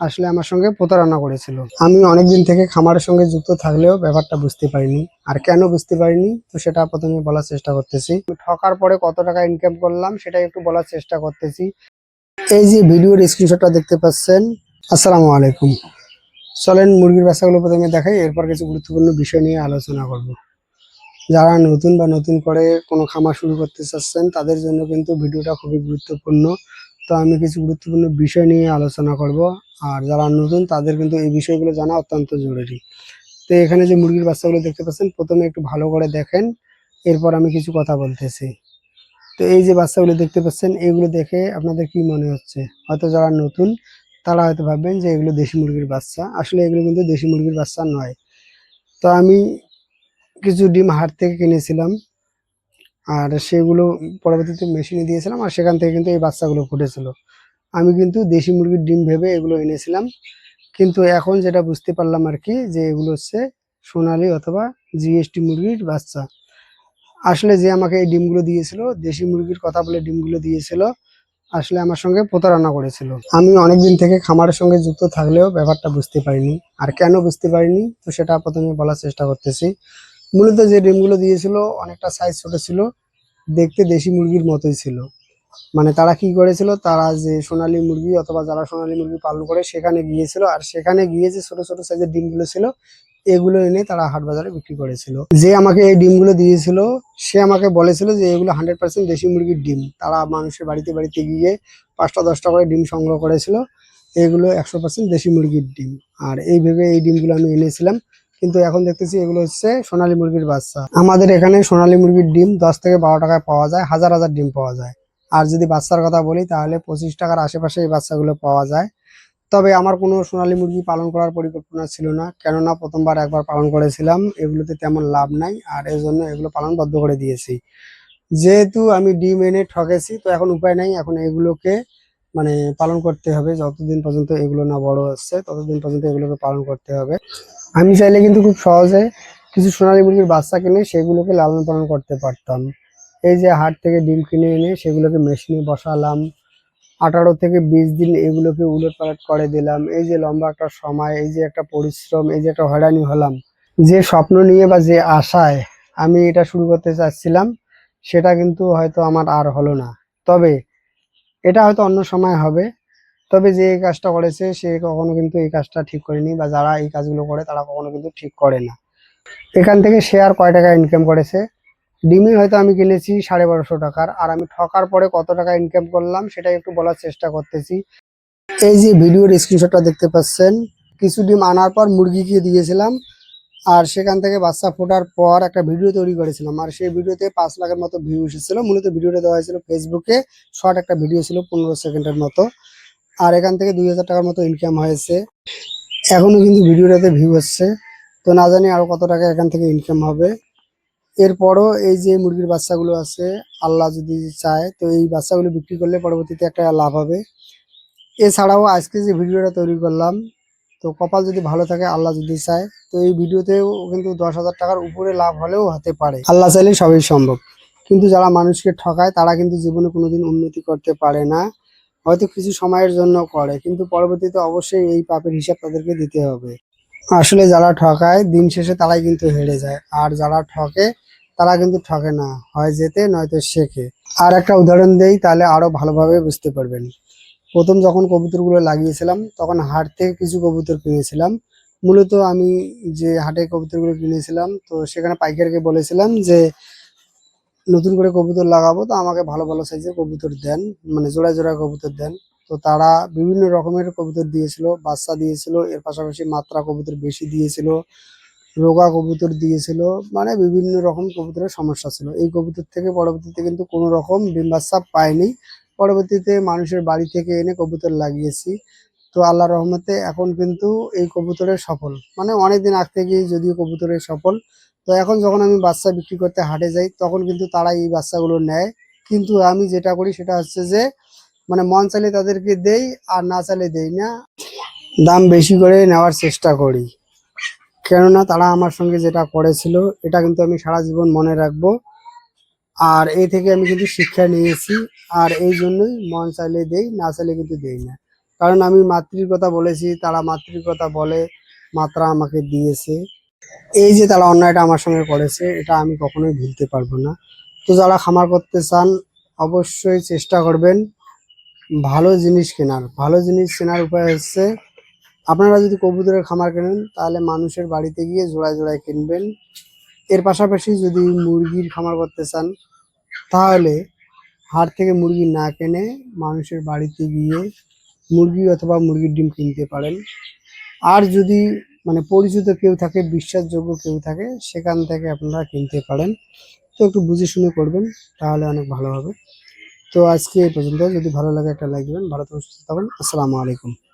আসলে আমার সঙ্গে প্রতারণা করেছিল। আমি অনেকদিন থেকে খামারের সঙ্গে যুক্ত থাকলেও ব্যাপারটা বুঝতে পারিনি। আর কেন বুঝতে পারিনি তো সেটা প্রথমে বলার চেষ্টা করতেছি। ঠকার পরে কত টাকা ইনকাম করলাম সেটা একটু বলার চেষ্টা করতেছি। এই যে ভিডিওর স্ক্রিনশটটা দেখতে পাচ্ছেন। আসসালামু আলাইকুম। চলেন মুরগির বাচ্চাগুলো প্রথমে দেখাই, এরপর কিছু গুরুত্বপূর্ণ বিষয় নিয়ে আলোচনা করব। যারা নতুন বা নতুন করে কোনো খামার শুরু করতে চাচ্ছেন তাদের জন্য কিন্তু ভিডিওটা খুবই গুরুত্বপূর্ণ। তো আমি কিছু গুরুত্বপূর্ণ বিষয় নিয়ে আলোচনা করব। আর যারা নতুন তাদের কিন্তু এই বিষয়গুলো জানা অত্যন্ত জরুরি। তো এখানে যে মুরগির বাচ্চাগুলো দেখতে পাচ্ছেন প্রথমে একটু ভালো করে দেখেন, এরপর আমি কিছু কথা বলতেছি। তো এই যে বাচ্চাগুলো দেখতে পাচ্ছেন এগুলো দেখে আপনাদের কি মনে হচ্ছে? হয়তো যারা নতুন তারা হয়তো ভাববেন যে এগুলো দেশি মুরগির বাচ্চা। আসলে এগুলো কিন্তু দেশি মুরগির বাচ্চা নয়। তো আমি কিছু ডিম হাট থেকে কিনেছিলাম, আর সেগুলো পরবর্তীতে মেশিনে দিয়েছিলাম, আর সেখান থেকে কিন্তু এই বাচ্চাগুলো ফুটেছিল। আমি কিন্তু দেশি মুরগির ডিম ভেবে এগুলো এনেছিলাম, কিন্তু এখন যেটা বুঝতে পারলাম আর কি যে এগুলো হচ্ছে সোনালী অথবা জিএসটি মুরগির বাচ্চা। আসলে যে আমাকে এই ডিমগুলো দিয়েছিল, দেশি মুরগির কথা বলে ডিমগুলো দিয়েছিল, আসলে আমার সঙ্গে প্রতারণা করেছিল। আমি অনেকদিন থেকে খামারের সঙ্গে যুক্ত থাকলেও ব্যাপারটা বুঝতে পারিনি। আর কেন বুঝতে পারিনি তো সেটা প্রথমে বলার চেষ্টা করতেছি। মূলত যে ডিমগুলো দিয়েছিল অনেকটা সাইজ ছোট ছিল, দেখতে দেশি মুরগির মতোই ছিল। মানে তারা কি করেছিল, তারা যে সোনালী মুরগি অথবা যারা সোনালী মুরগি পালন করে সেখানে গিয়েছিল, আর সেখানে গিয়ে যে ছোট ছোট সাইজের ডিমগুলো ছিল এগুলো এনে তারা হাট বাজারে বিক্রি করেছিল। যে আমাকে এই ডিমগুলো দিয়েছিল সে আমাকে বলেছিল যে এগুলো 100% দেশি মুরগির ডিম। তারা মানুষের বাড়িতে বাড়িতে গিয়ে 5টা 10টা করে ডিম সংগ্রহ করেছিল, এগুলো 100% দেশি মুরগির ডিম। আর এই ভেবে এই ডিমগুলো আমি এনেছিলাম, কিন্তু এখন দেখতেছি এগুলো হচ্ছে সোনালী মুরগির বাচ্চা। আমাদের এখানে সোনালী মুরগির ডিম 10 থেকে 12 টাকায় পাওয়া যায়, হাজার হাজার ডিম পাওয়া যায়। আর যদি বাচ্চার কথা বলি তাহলে 25 টাকার আশেপাশে এই বাচ্চাগুলো পাওয়া যায়। তবে আমার কোনো সোনালী মুরগি পালন করার পরিকল্পনা ছিল না, কেননা প্রথমবার একবার পালন করেছিলাম, এগুলোতে তেমন লাভ নাই, আর এই জন্য এগুলো পালন বন্ধ করে দিয়েছি। যেহেতু আমি ডিম এনে ঠকেছি তো এখন উপায় নাই, এখন এগুলোকে মানে পালন করতে হবে। যতদিন পর্যন্ত এগুলো না বড় হচ্ছে ততদিন পর্যন্ত এগুলোকে পালন করতে হবে। আমি চাইলে কিন্তু খুব সহজে কিছু সোনালী মুরগির বাচ্চা কিনে সেগুলোকে লালন পালন করতে পারতাম। এই যে হাট থেকে ডিম কিনে এনে সেগুলোকে মেশিনে বসালাম, 18 থেকে 20 দিন এগুলোকে উলটপালট করে দিলাম। এই যে লম্বা একটা সময়, এই যে একটা পরিশ্রম, এই যে একটা হয়রানি হলাম, যে স্বপ্ন নিয়ে বা যে আশায় আমি এটা শুরু করতে চাচ্ছিলাম সেটা কিন্তু হয়তো আমার আর হলো না। তবে এটা হয়তো অন্য সময় হবে। তবে যে এই কাজটা করেছে সে কখনো কিন্তু এই কাজটা ঠিক করেনি, বা যারা এই কাজগুলো করে তারা কখনো কিন্তু ঠিক করে না। এখান থেকে সে আর কয় টাকা ইনকাম করেছে? ডিমই হয়তো আমি কিনেছি 1250 টাকার, আর আমি ঠকার পরে কত টাকা ইনকাম করলাম সেটা একটু বলার চেষ্টা করতেছি। এই যে ভিডিওর স্ক্রিনশটটা দেখতে পাচ্ছেন, কিছু ডিম আনার পর মুরগিকে দিয়েছিলাম, আর সেখান থেকে বাচ্চা ফোটার পর একটা ভিডিও তৈরি করেছিলাম, আর সেই ভিডিওতে 5 লাখের মতো ভিউ এসেছিল। মূলত ভিডিওটা দেওয়া হয়েছিল ফেসবুকে, শর্ট একটা ভিডিও ছিল 15 সেকেন্ডের মতো, আর এখান থেকে 2000 টাকার মতো ইনকাম হয়েছে। এখনো কিন্তু ভিডিওটাতে ভিউ হচ্ছে, তো না জানি আরো কত টাকা এখান থেকে ইনকাম হবে। এরপরও এই যে মুরগির বাচ্চাগুলো আছে, আল্লাহ যদি চায় তো এই বাচ্চাগুলো বিক্রি করলে পরবর্তীতে একটা লাভ হবে। এছাড়াও আজকে যে ভিডিওটা তৈরি করলাম, তো কপাল যদি ভালো থাকে, আল্লাহ যদি চায়, তো এই ভিডিওতেও কিন্তু 10,000 টাকার উপরে লাভ হলেও হতে পারে। আল্লাহ চাইলে সবই সম্ভব। কিন্তু যারা মানুষকে ঠকায় তারা কিন্তু জীবনে কোনোদিন উন্নতি করতে পারে না। হয়তো কিছু সময়ের জন্য করে, কিন্তু পরবর্তীতে অবশ্যই এই পাপের হিসাব তাদেরকে দিতে হবে। আসলে যারা ঠকায় দিন শেষে তারাই কিন্তু হেরে যায়, আর যারা ঠকে তারা কিন্তু ঠকে না, হয় জেতে নয়তো শেখে। আর একটা উদাহরণ দেই তাহলে আরো ভালোভাবে বুঝতে পারবেন। প্রথম যখন কবুতরগুলো লাগিয়েছিলাম তখন হাট থেকে কিছু কবুতর কিনেছিলাম। মূলত আমি যে হাটে কবুতরগুলো কিনেছিলাম তো সেখানে পাইকারকে বলেছিলাম যে নতুন করে কবুতর লাগাবো, তো আমাকে ভালো ভালো সাইজের কবুতর দেন, মানে জোড়ায় জোড়ায় কবুতর দেন। তো তারা বিভিন্ন রকমের কবুতর দিয়েছিল, বাচ্চা দিয়েছিল, এর পাশাপাশি মাত্রা কবুতর বেশি দিয়েছিল, রোগা কবুতর দিয়েছিল, মানে বিভিন্ন রকম কবুতরের সমস্যা ছিল। এই কবুতর থেকে পরবর্তীতে কিন্তু কোনো রকম ডিম বাচ্চা পাইনি। পরবর্তীতে মানুষের বাড়ি থেকে এনে কবুতর লাগিয়েছি। তো আল্লাহর রহমতে এখন কিন্তু এই কবুতরের সফল, মানে অনেকদিন আগ থেকেই যদিও কবুতরের সফল। তো এখন যখন আমি বাচ্চা বিক্রি করতে হাটে যাই তখন কিন্তু তারা এই বাচ্চাগুলো নেয়। কিন্তু আমি যেটা করি সেটা হচ্ছে যে মানে মন চাইলে তাদেরকে দেই, আর না চাইলে দেই না, দাম বেশি করে নেওয়ার চেষ্টা করি। কেননা তারা আমার সঙ্গে যেটা করেছিল এটা কিন্তু আমি সারা জীবন মনে রাখবো, আর এই থেকে আমি কিন্তু শিক্ষা নিয়েছি। আর এই জন্যই মন চাইলে দেই, না চাইলে কিন্তু দেই না। কারণ আমি মাতৃর কথা বলেছি, তারা মাতৃর কথা বলে, মাত্রা আমাকে দিয়েছে। এই যে তারা অন্যায়টা আমার সঙ্গে করেছে, এটা আমি কখনোই ভুলতে পারবো না। তো যারা খামার করতে চান অবশ্যই চেষ্টা করবেন ভালো জিনিস কেনার। ভালো জিনিস কেনার উপায় হচ্ছে, আপনারা যদি কবুতরের খামার কেনেন তাহলে মানুষের বাড়িতে গিয়ে জোড়ায় জোড়ায় কিনবেন। এর পাশাপাশি যদি মুরগির খামার করতে চান তাহলে হাট থেকে মুরগি না কিনে মানুষের বাড়িতে গিয়ে মুরগি অথবা মুরগির ডিম কিনতে পারেন। আর যদি মানে পরিচিত কেউ থাকে, বিশ্বাসযোগ্য কেউ থাকে, সেখান থেকে আপনারা কিনতে পারেন। তো একটু বুঝে শুনে করবেন, তাহলে অনেক ভালো হবে। তো আজকে এই পর্যন্ত। যদি ভালো লাগে একটা লাইক দিবেন। ভালো থাকুন, সুস্থ থাকুন। আসসালামু আলাইকুম।